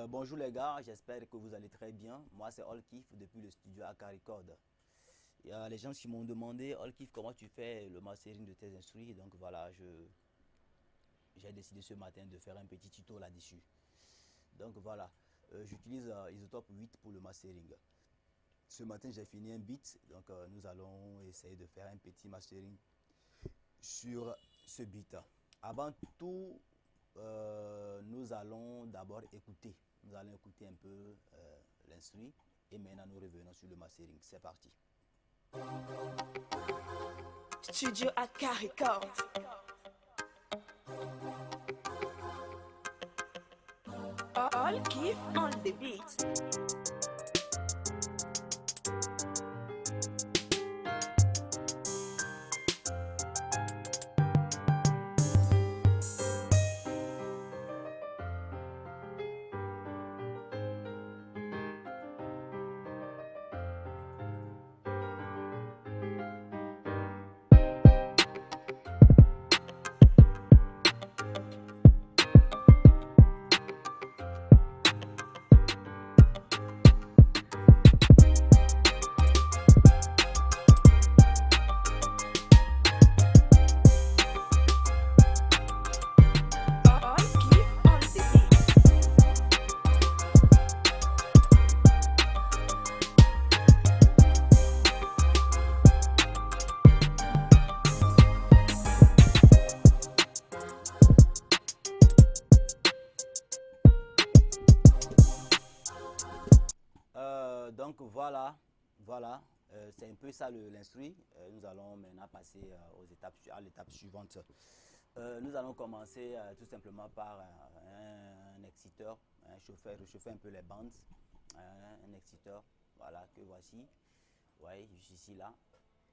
Bonjour les gars, j'espère que vous allez très bien. Moi c'est Olkif depuis le studio AK Record. Il y a les gens qui m'ont demandé, Olkif, comment tu fais le mastering de tes instruments. Donc voilà, j'ai décidé ce matin de faire un petit tuto là-dessus. Donc voilà, j'utilise Isotope 8 pour le mastering. Ce matin j'ai fini un beat, donc nous allons essayer de faire un petit mastering sur ce beat. Avant tout, nous allons d'abord écouter. Nous allons écouter un peu l'instru et maintenant nous revenons sur le mastering. C'est parti. Studio AK Record. Olkif on the beat. Donc voilà, c'est un peu ça l'instru. Nous allons maintenant passer à l'étape suivante. Nous allons commencer tout simplement par un exciteur, réchauffer un peu les bandes, un exciteur, voilà, que voici. Ouais, juste ici là,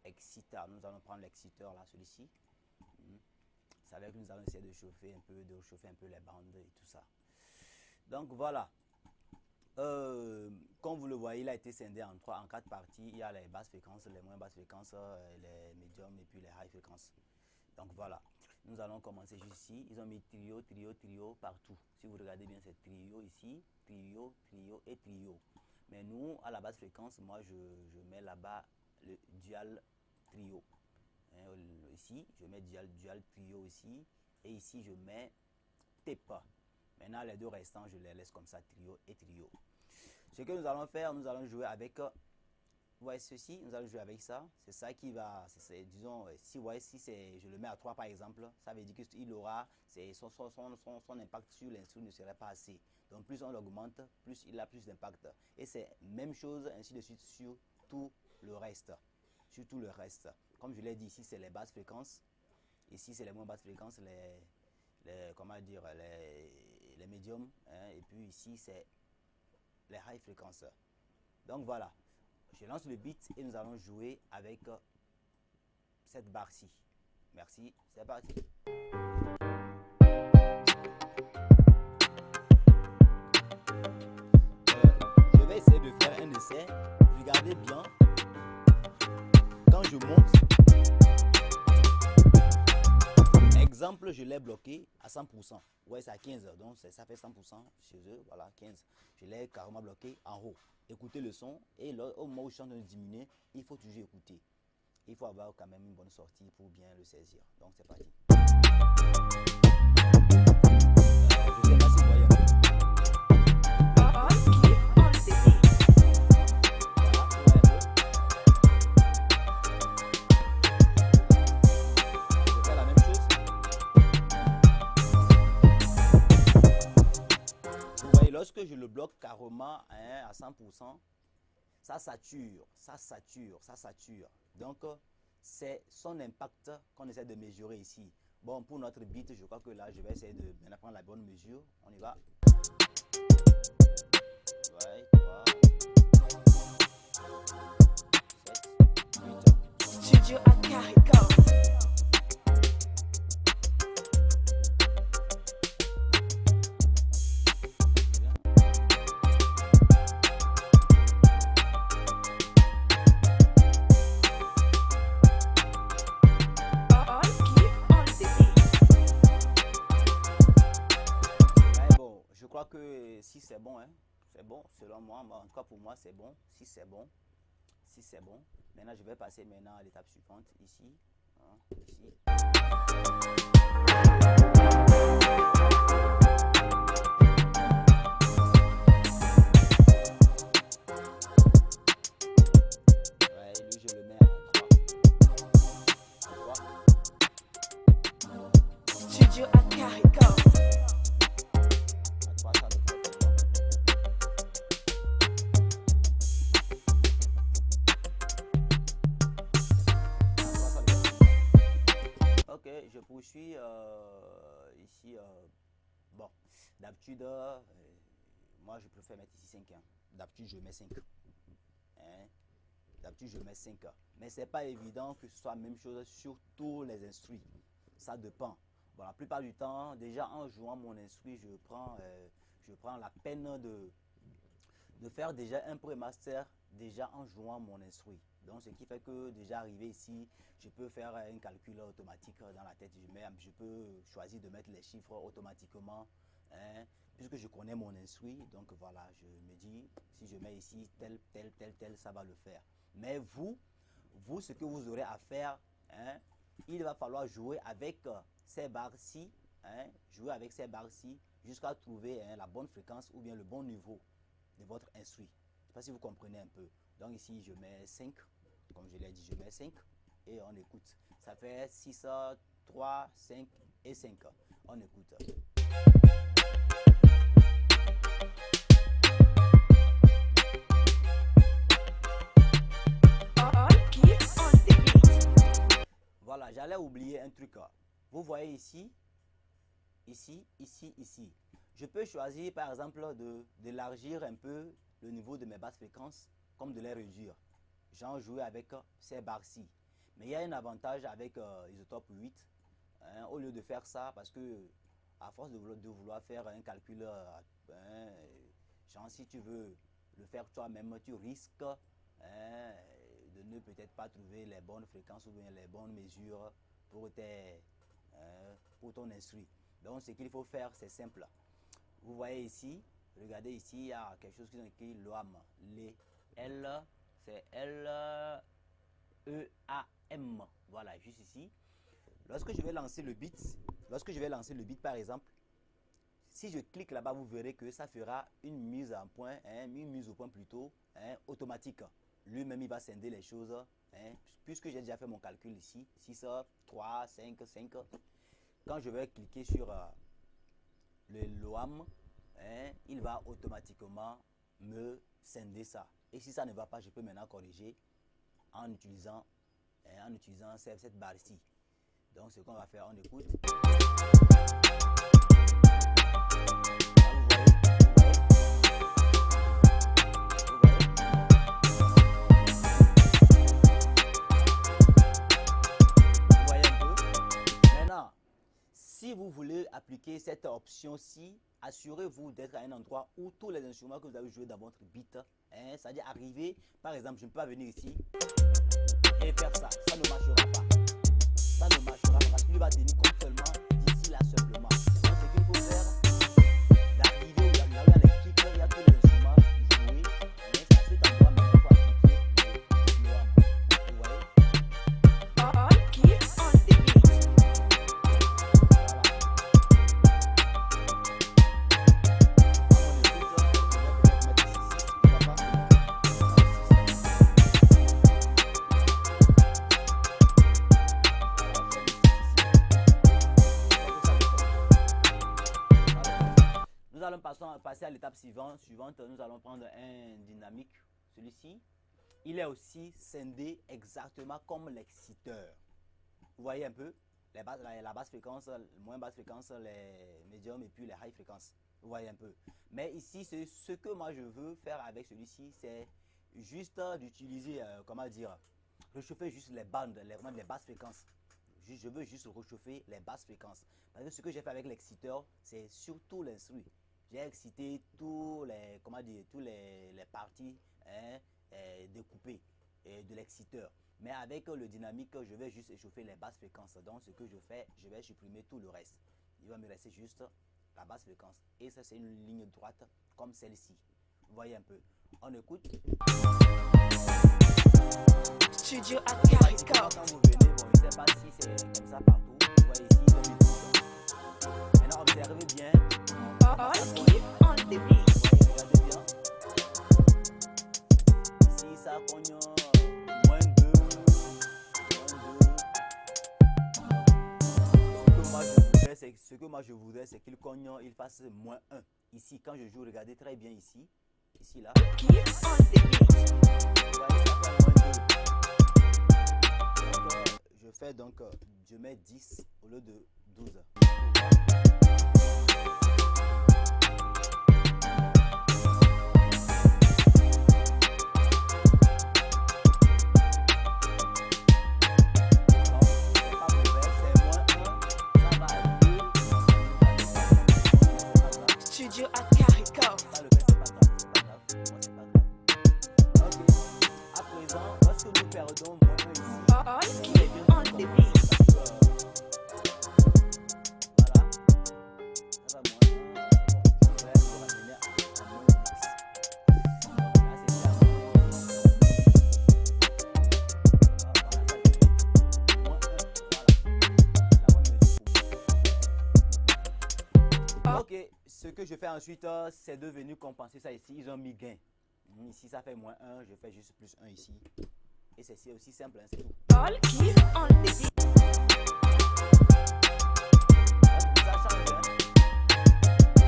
exciteur. Nous allons prendre l'exciteur là, celui-ci. C'est avec que nous allons essayer de réchauffer un peu les bandes et tout ça. Donc voilà. Comme vous le voyez, il a été scindé en quatre parties. Il y a les basses fréquences, les moins basses fréquences, les médiums et puis les high fréquences. Donc voilà, nous allons commencer juste ici. Ils ont mis trio, trio, trio partout. Si vous regardez bien, c'est trio ici, trio, trio et trio. Mais nous, à la basse fréquence, moi je mets là-bas le dual trio. Ici, je mets dual trio ici. Et ici, je mets TEPA. Maintenant, les deux restants, je les laisse comme ça, trio et trio. Ce que nous allons faire, nous allons jouer avec, vous voyez ceci, nous allons jouer avec ça. C'est ça qui va, disons, si vous voyez, si je le mets à 3 par exemple, ça veut dire qu'il aura, son impact sur l'instru ne serait pas assez. Donc plus on l'augmente, plus il a plus d'impact. Et c'est même chose, ainsi de suite, sur tout le reste. Sur tout le reste. Comme je l'ai dit, ici c'est les basses fréquences. Ici c'est les moins basses fréquences, comment dire, les médiums, et puis ici c'est les high fréquences. Donc voilà, je lance le beat et nous allons jouer avec cette barre-ci. Merci, c'est parti. Je vais essayer de faire un essai. Regardez bien, quand je monte, exemple, je l'ai bloqué à 100%. Ouais, c'est à 15, donc ça fait 100% chez eux. Voilà, 15. Je l'ai carrément bloqué en haut. Écoutez le son et au moment où je suis en train de diminuer, il faut toujours écouter. Il faut avoir quand même une bonne sortie pour bien le saisir. Donc c'est parti. Je sais pas si vous voyez. Lorsque je le bloque carrément à 100%, ça sature. Donc, c'est son impact qu'on essaie de mesurer ici. Bon, pour notre beat, je crois que là, je vais essayer de bien prendre la bonne mesure. On y va. Ouais, 3, 7, 8. Studio AK Record. crois que si c'est bon, hein, c'est bon selon moi. En tout cas pour moi c'est bon. Si c'est bon, si c'est bon. Maintenant je vais passer maintenant à l'étape suivante ici, hein, ici. Ouais, lui je le mets à 3. Studio Aka Record. À 3 ça devrait être bon. Ok, je poursuis ici. Bon, d'habitude, moi je préfère mettre ici 5. Hein. D'habitude, je mets 5. Hein? D'habitude, je mets 5. Mais c'est pas évident que ce soit la même chose sur tous les instruments. Ça dépend. Bon, la plupart du temps, déjà en jouant mon instrument, je prends la peine de faire déjà un pré-master déjà en jouant mon instrument. Donc ce qui fait que déjà arrivé ici, je peux faire un calcul automatique dans la tête. Je peux choisir de mettre les chiffres automatiquement, hein, puisque je connais mon instrument. Donc voilà, je me dis, si je mets ici tel, tel, tel, tel, ça va le faire. Mais vous, ce que vous aurez à faire, hein, il va falloir jouer avec ces barres-ci, hein, jouer avec ces barres-ci jusqu'à trouver, hein, la bonne fréquence ou bien le bon niveau de votre instrument. Je ne sais pas si vous comprenez un peu. Donc ici, je mets 5. Comme je l'ai dit, je mets 5 et on écoute. Ça fait 6, 3, 5 et 5. On écoute. All Kiff on the beat. Voilà, j'allais oublier un truc. Vous voyez ici, ici, ici, ici. Je peux choisir par exemple d'élargir un peu le niveau de mes basses fréquences comme de les réduire. J'en joue avec ces barres-ci. Mais il y a un avantage avec Isotope 8. Hein, au lieu de faire ça, parce que à force de vouloir faire un calcul, hein, genre si tu veux le faire toi-même, tu risques, hein, de ne peut-être pas trouver les bonnes fréquences ou bien les bonnes mesures pour, pour ton instrument. Donc ce qu'il faut faire, c'est simple. Vous voyez ici, regardez ici, il y a quelque chose qui est écrit LOAM. Les L, c'est L-E-A-M. Voilà, juste ici. Lorsque je vais lancer le beat, par exemple, si je clique là-bas, vous verrez que ça fera une mise en point, hein, une mise au point plutôt, hein, automatique. Lui-même, il va scinder les choses, hein, puisque j'ai déjà fait mon calcul ici, 6, 3, 5, 5. Quand je vais cliquer sur le LOAM, hein, il va automatiquement me scinder ça. Et si ça ne va pas, je peux maintenant corriger en utilisant cette barre-ci. Donc ce qu'on va faire, on écoute. Vous voyez un peu. Maintenant, si vous voulez appliquer cette option-ci, assurez-vous d'être à un endroit où tous les instruments que vous avez joués dans votre beat, hein, c'est-à-dire arriver, par exemple, je ne peux pas venir ici et faire ça. Ça ne marchera pas. Ça ne marchera pas parce qu'il va tenir compte seulement d'ici là simplement. Donc ce qu'il faut faire, d'arriver où il y a les clics, il y a tous les instruments joués, mais c'est à cet endroit même qu'il faut appliquer le LOAM. Vous voyez? All Kiff on the beat. Nous allons passer à l'étape suivante. Nous allons prendre un dynamique. Celui-ci, il est aussi scindé exactement comme l'exciteur. Vous voyez un peu la basse fréquence, la moins basse fréquence, les médiums et puis les high fréquences. Vous voyez un peu. Mais ici, ce que moi je veux faire avec celui-ci, c'est juste d'utiliser, comment dire, réchauffer juste les bandes, les basses fréquences. Je veux juste réchauffer les basses fréquences. Parce que ce que j'ai fait avec l'exciteur, c'est surtout l'instrument. J'ai excité tous les, comment dire, tous les parties, hein, découpées de l'exciteur. Mais avec le dynamique, je vais juste échauffer les basses fréquences. Donc ce que je fais, je vais supprimer tout le reste. Il va me rester juste la basse fréquence. Et ça, c'est une ligne droite comme celle-ci. Vous voyez un peu. On écoute. Studio Quand Akahiko. vous venez, bon, je ne sais pas si c'est comme ça partout. Vous voyez ici, ils ont mis 12. Maintenant, observez bien. All keep on the beat. Vous voyez, regardez bien. Ici, ça cogne moins 2. Ce que moi je voudrais, c'est qu'il cogne, il fasse moins 1. Ici, quand je joue, regardez très bien ici. Ici, là. Keep on the beat. Vous voyez, ça fait moins 2. Donc, je fais donc, je mets 10 au lieu de 12. Studio Akahiko. Ça le fait, c'est pas grave, c'est pas grave. Moi, c'est pas grave. Ok. À présent, lorsque nous perdons moins 1 ici, All keep on the beat. voilà. Ça va moins 1. Je vais le ramener à moins 10. Là, c'est ça. Voilà, ça fait moins 1. Voilà. La bonne mesure. Ok. Ce que je fais ensuite, c'est de venir compenser ça ici. Ils ont mis gain. Ici, ça fait moins 1. Je fais juste plus 1 ici. Et c'est aussi simple, hein, c'est tout. All keep on the beat. Ça change, hein.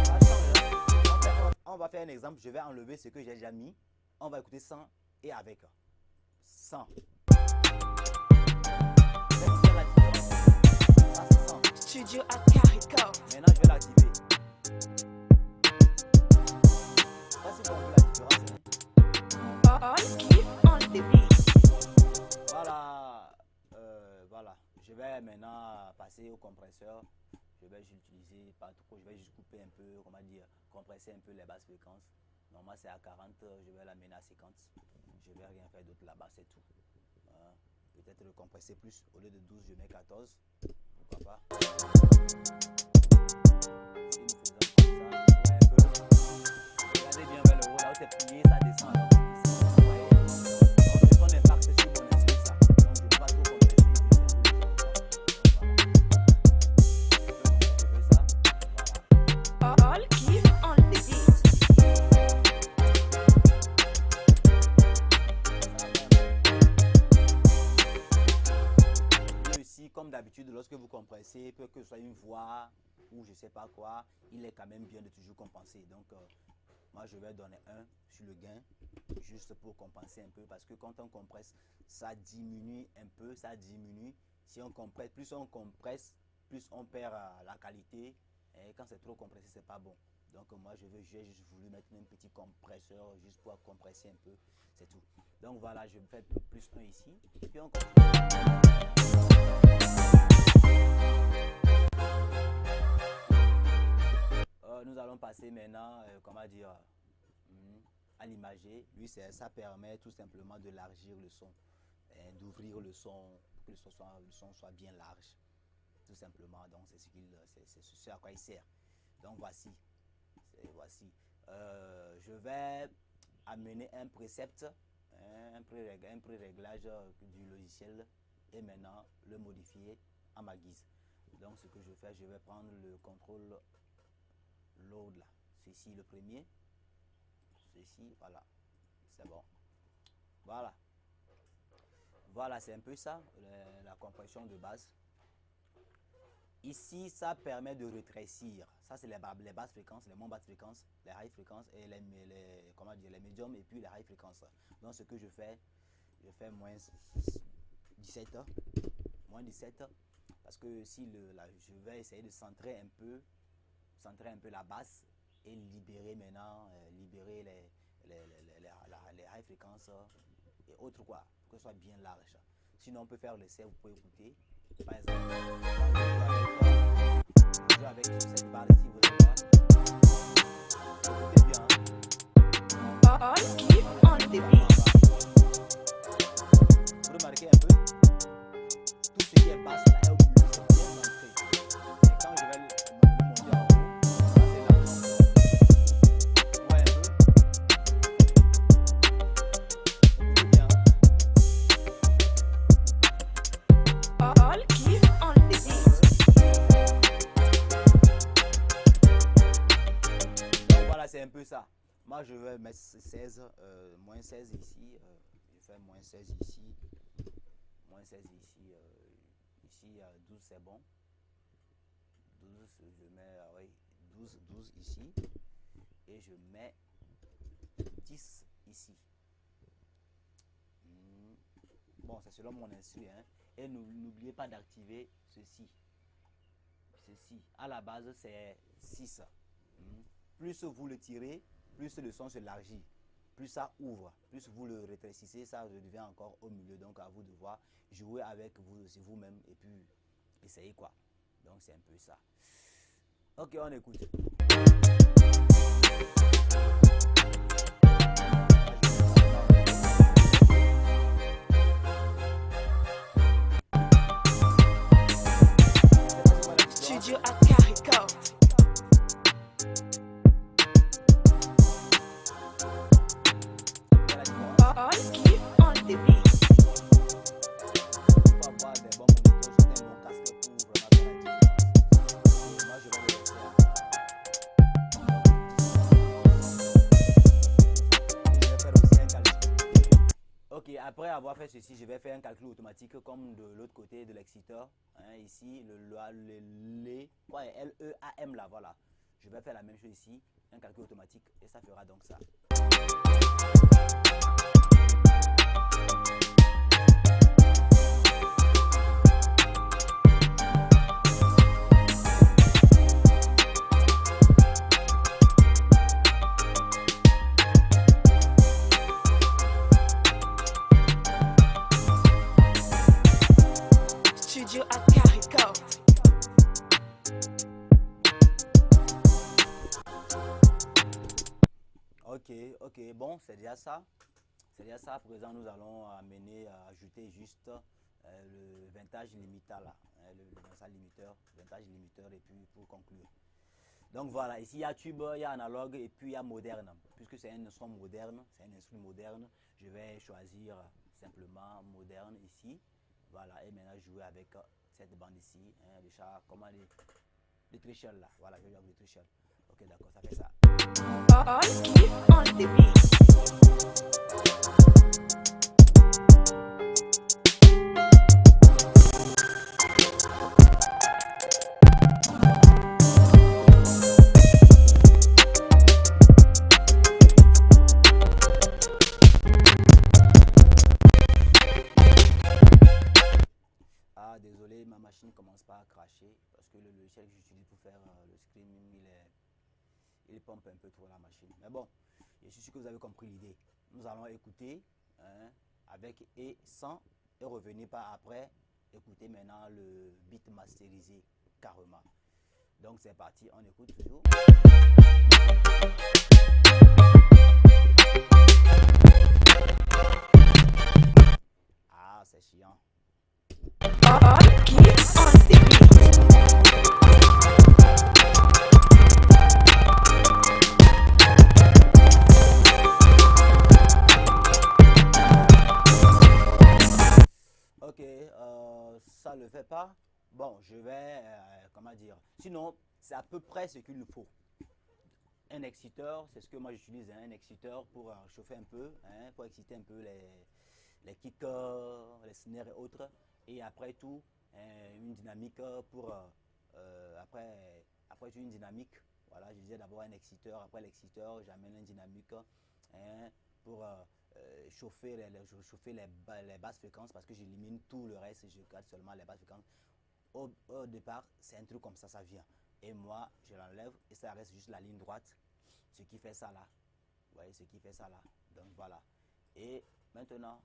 Ça change, hein. On va faire un exemple. Je vais enlever ce que j'ai déjà mis. On va écouter sans et avec. Sans. Vous voyez bien la différence. Ça, c'est sans. Studio Akahiko. Maintenant, je vais l'activer. Voici pour la différence. Hein. All keep on the beat. Voilà. Voilà. Je vais maintenant passer au compresseur. Je vais juste l'utiliser pas trop. Je vais juste couper un peu, comment dire, compresser un peu les basses fréquences. Normalement, c'est à 40. Je vais l'amener à 50. Je vais rien faire d'autre là-bas, c'est tout. Hein. Peut-être le compresser plus. Au lieu de 12, je mets 14. Pourquoi pas. Si nous faisons comme ça, ouais, un peu. Regardez bien vers le haut. Là où c'est plié, ça descend. Ici, vous voyez. Donc, je prends l'impact sur mon esprit, ça. Donc, je ne peux pas tout compresser. Je fais ça. Voilà. All keep on the beat. Ici, comme d'habitude, lorsque vous compressez, peu que ce soit une voix ou je sais pas quoi, il est quand même bien de toujours compenser. Donc, moi, je vais donner 1 sur le gain, juste pour compenser un peu, parce que quand on compresse, ça diminue un peu, ça diminue. Si on compresse, plus on perd la qualité. Et quand c'est trop compressé, c'est pas bon. Donc, moi, j'ai juste voulu mettre un petit compresseur juste pour compresser un peu. C'est tout. Donc, voilà, je fais plus 1 ici. Et puis, on continue. Nous allons passer maintenant, comment dire, à l'imager. Lui, ça permet tout simplement de d'élargir le son, d'ouvrir le son, que le son soit bien large, tout simplement. Donc, c'est ce à quoi il sert. Donc, voici. Je vais amener un précepte, un pré-réglage du logiciel et maintenant le modifier à ma guise. Donc, ce que je fais, je vais prendre le contrôle load là. Ceci le premier. Ceci, voilà. C'est bon. Voilà. Voilà, c'est un peu ça, la compression de base. Ici, ça permet de rétrécir. Ça, c'est les basses fréquences, les moins basses fréquences, les high fréquences et comment dire, les médiums et puis les high fréquences. Donc, ce que je fais moins 17. Moins 17. Parce que si je vais essayer de centrer un peu la basse et libérer maintenant, libérer les high fréquences et autres quoi, pour que ce soit bien large. Sinon, on peut faire l'essai, vous pouvez écouter. Par exemple, je joue avec cette barre-ci, vous allez voir. Écoutez bien. All keep on the beat. Vous remarquez un peu, tout ce qui est basse là est au milieu, c'est bien centré. Et quand je vais le monter en haut, c'est un peu ça. Moi, je vais mettre 16, moins 16 ici. Je fais moins 16 ici. Moins 16 ici. Ici, 12, c'est bon. 12, je mets, oui, 12 ici. Et je mets 10 ici. Bon, c'est selon mon insu, hein. Et n'oubliez pas d'activer ceci. Ceci, à la base, c'est 6. Plus vous le tirez, plus le son s'élargit. Plus ça ouvre, plus vous le rétrécissez, ça devient encore au milieu. Donc, à vous de voir, jouer avec vous aussi vous-même et puis essayer quoi. Donc, c'est un peu ça. Ok, on écoute. Studio Acarico. All keep on the beat. Il faut avoir des bons moniteurs, surtout un bon casque pour vraiment faire la différence. Moi, je vais le laisser à... Je vais faire aussi un calcul. Ok, après avoir fait ceci, je vais faire un calcul automatique comme de l'autre côté de l'exciteur. Hein, ici, L-E-A-M là, voilà. Je vais faire la même chose ici, un calcul automatique et ça fera donc ça. Studio Acarico. Ok, bon, c'est déjà ça. C'est déjà ça. À présent, nous allons ajouter juste le vintage limiteur là. Le vintage limiteur et puis pour conclure. Donc voilà, ici il y a tube, il y a analogue et puis il y a moderne. Puisque c'est un son moderne, c'est un instrument moderne, je vais choisir simplement moderne ici. Voilà, et maintenant jouer avec cette bande ici, hein, le chat, comment les trichelles là. Voilà, je vais jouer avec les trichelles. Ok, d'accord, ça fait ça. All keep on the beat. Ah, désolé, ma machine ne commence pas à cracher parce que le logiciel que j'utilise pour faire le screening, il pompe un peu trop la machine. Mais bon, je suis sûr que vous avez compris l'idée. Nous allons écouter hein, avec et sans et revenir par après. Écouter maintenant le beat masterisé carrément. Donc c'est parti, on écoute toujours. Ah, c'est chiant. All keep on the beat. Ok, ça le fait pas. Bon, je vais, comment dire. Sinon, c'est à peu près ce qu'il nous faut. Un exciteur, c'est ce que moi j'utilise, hein, un exciteur pour chauffer un peu, hein, pour exciter un peu les kicks, les snares et autres. Et après tout, une dynamique pour, après tout, une dynamique. Voilà, je disais d'abord un exciteur, après l'exciteur, j'amène une dynamique hein, pour chauffer, chauffer les basses fréquences parce que j'élimine tout le reste, je garde seulement les basses fréquences. Au départ, c'est un truc comme ça vient. Et moi, je l'enlève et ça reste juste la ligne droite. Ce qui fait ça là. Vous voyez, ce qui fait ça là. Donc voilà. Et maintenant,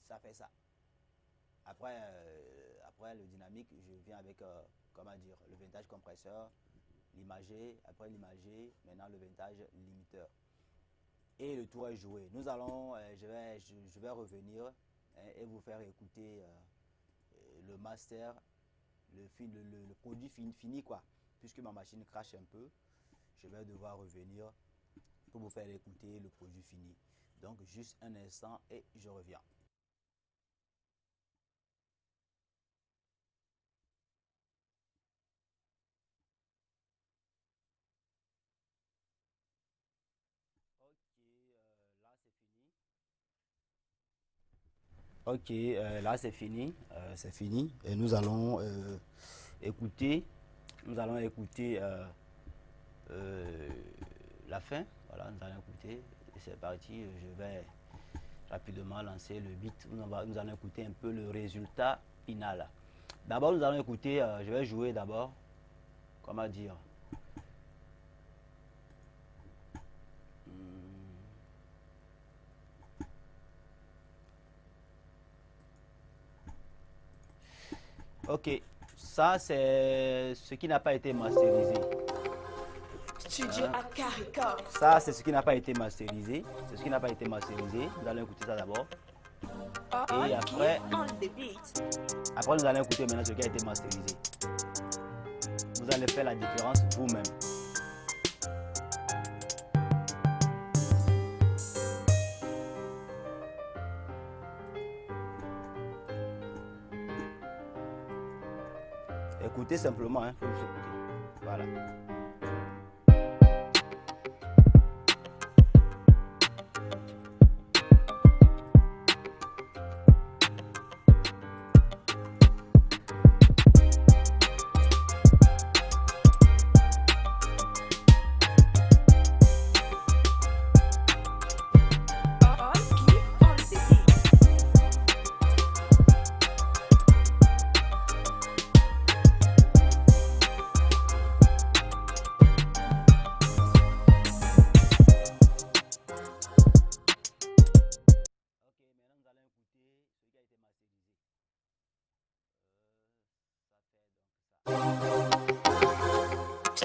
ça fait ça. Après, après le dynamique, je viens avec, comment dire, le vintage compresseur, l'imagé, après l'imagé, maintenant le vintage limiteur. Et le tour est joué. Nous allons, je vais revenir et vous faire écouter le master, le produit fini quoi. Puisque ma machine crache un peu, je vais devoir revenir pour vous faire écouter le produit fini. Donc juste un instant et je reviens. Ok, là c'est fini. C'est fini. Et nous allons écouter. Nous allons écouter la fin. Voilà, nous allons écouter. C'est parti. Je vais rapidement lancer le beat. Nous allons écouter un peu le résultat final. D'abord, nous allons écouter. Je vais jouer d'abord. Comment dire? Ok, ça c'est ce qui n'a pas été masterisé. Studio Aka Records. Ça c'est ce qui n'a pas été masterisé. C'est ce qui n'a pas été masterisé. Nous allons écouter ça d'abord. Et après, On the beat. après nous allons écouter maintenant ce qui a été masterisé. Vous allez faire la différence vous-même. Écoutez simplement, hein, faut juste écouter. Voilà.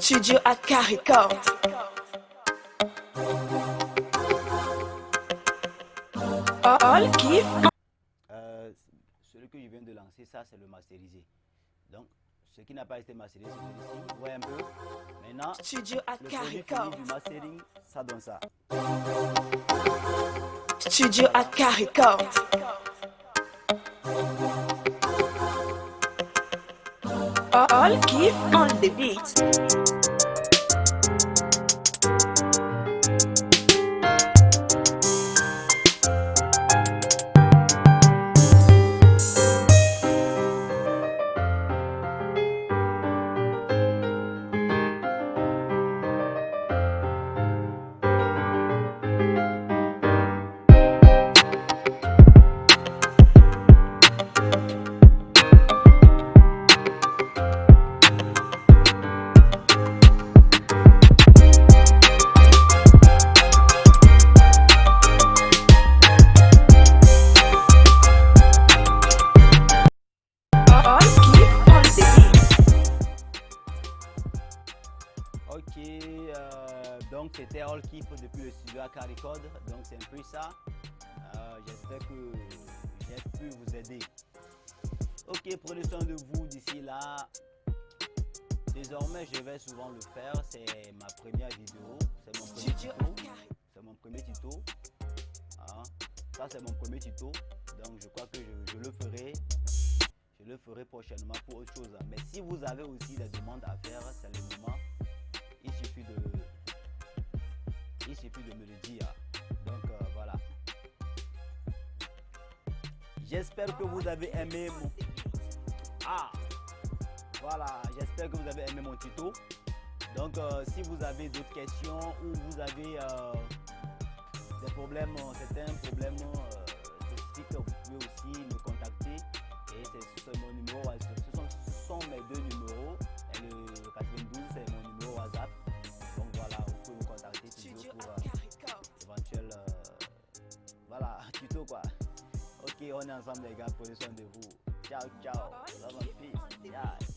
Studio Aka Records. All Kiff. Celui que je viens de lancer, ça c'est le masterisé. Donc, ce qui n'a pas été masterisé, c'est celui-ci. Vous voyez un peu. Maintenant, Studio le Aka produit Records. fini du mastering, ça donne ça. Studio Aka Records. All Kiff on the beat. Ok, donc c'était All Kiff depuis le studio Aka Records. Donc c'est un peu ça. J'espère que j'ai pu vous aider. Ok, prenez soin de vous d'ici là. Désormais, je vais souvent le faire. C'est ma première vidéo. C'est mon premier Studio tuto. Aka. C'est mon premier tuto. Hein. Ça, c'est mon premier tuto. Donc, je crois que je le ferai. Je le ferai prochainement pour autre chose. Mais si vous avez aussi des demandes à faire, c'est le moment. Il suffit de me le dire. Donc, voilà. J'espère que vous avez aimé mon... Ah! Voilà, j'espère que vous avez aimé mon tuto. Donc, si vous avez d'autres questions ou vous avez des problèmes, certains problèmes spécifiques, vous pouvez aussi me contacter. Et c'est mon numéro, ce sont mes deux numéros. Et le 92, c'est mon numéro WhatsApp. Donc voilà, vous pouvez me contacter toujours pour éventuel voilà, tuto quoi. Ok, on est ensemble les gars, prenez soin de vous. Ciao, ciao. Love and peace. Yeah.